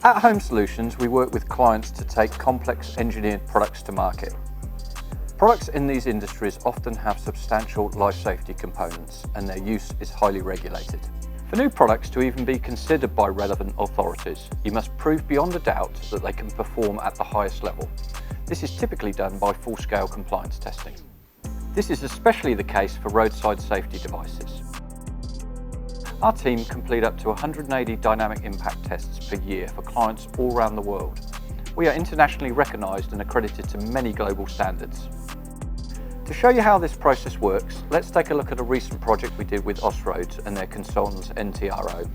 At Home Solutions, we work with clients to take complex engineered products to market. Products in these industries often have substantial life safety components and their use is highly regulated. For new products to even be considered by relevant authorities, you must prove beyond a doubt that they can perform at the highest level. This is typically done by full-scale compliance testing. This is especially the case for roadside safety devices. Our team complete up to 180 dynamic impact tests per year for clients all around the world. We are internationally recognised and accredited to many global standards. To show you how this process works, let's take a look at a recent project we did with Austroads and their consultants NTRO.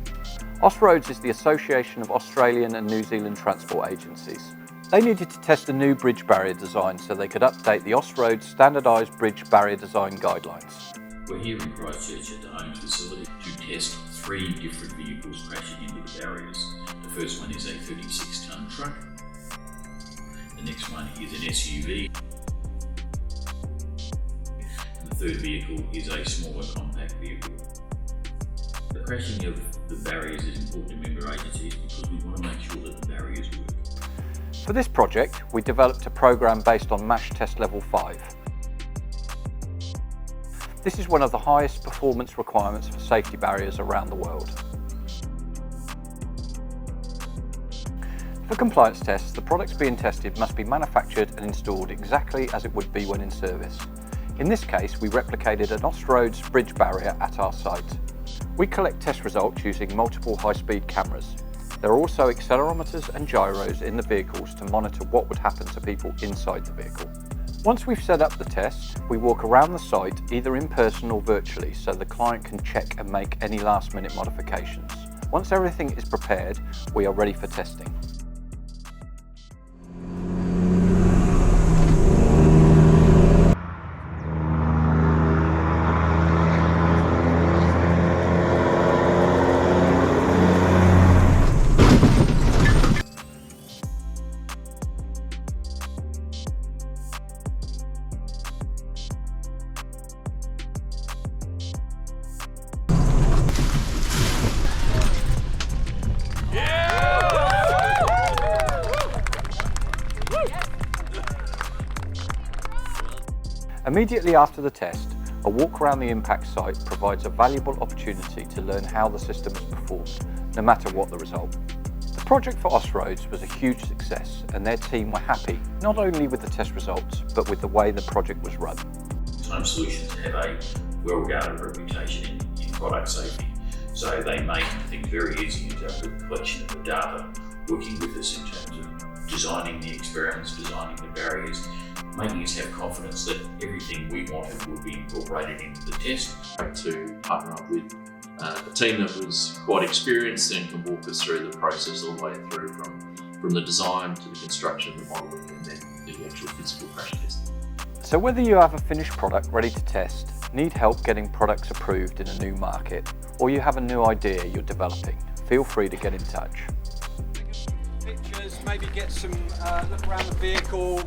Austroads is the Association of Australian and New Zealand Transport Agencies. They needed to test a new bridge barrier design so they could update the Austroads standardised bridge barrier design guidelines. We're here in Christchurch at the Home facility to test 3 different vehicles crashing into the barriers. The first one is a 36-tonne truck. The next one is an SUV. And the third vehicle is a smaller compact vehicle. The crashing of the barriers is important to member agencies because we want to make sure that the barriers work. For this project, we developed a program based on MASH Test Level 5. This is one of the highest performance requirements for safety barriers around the world. For compliance tests, the products being tested must be manufactured and installed exactly as it would be when in service. In this case, we replicated an Austroads bridge barrier at our site. We collect test results using multiple high-speed cameras. There are also accelerometers and gyros in the vehicles to monitor what would happen to people inside the vehicle. Once we've set up the test, we walk around the site either in person or virtually so the client can check and make any last-minute modifications. Once everything is prepared, we are ready for testing. Immediately after the test, a walk around the impact site provides a valuable opportunity to learn how the system has performed, no matter what the result. The project for Austroads was a huge success and their team were happy not only with the test results, but with the way the project was run. Home Solutions have a well-regarded reputation in product safety, so they make things very easy in terms of the collection of the data, working with us in terms of designing the experiments, designing the barriers, making us have confidence that everything we wanted would be incorporated into the test. To partner up with a team that was quite experienced and can walk us through the process all the way through from the design to the construction, the modelling and then the actual physical crash testing. So whether you have a finished product ready to test, need help getting products approved in a new market, or you have a new idea you're developing, feel free to get in touch. Pictures, maybe get some look around the vehicle.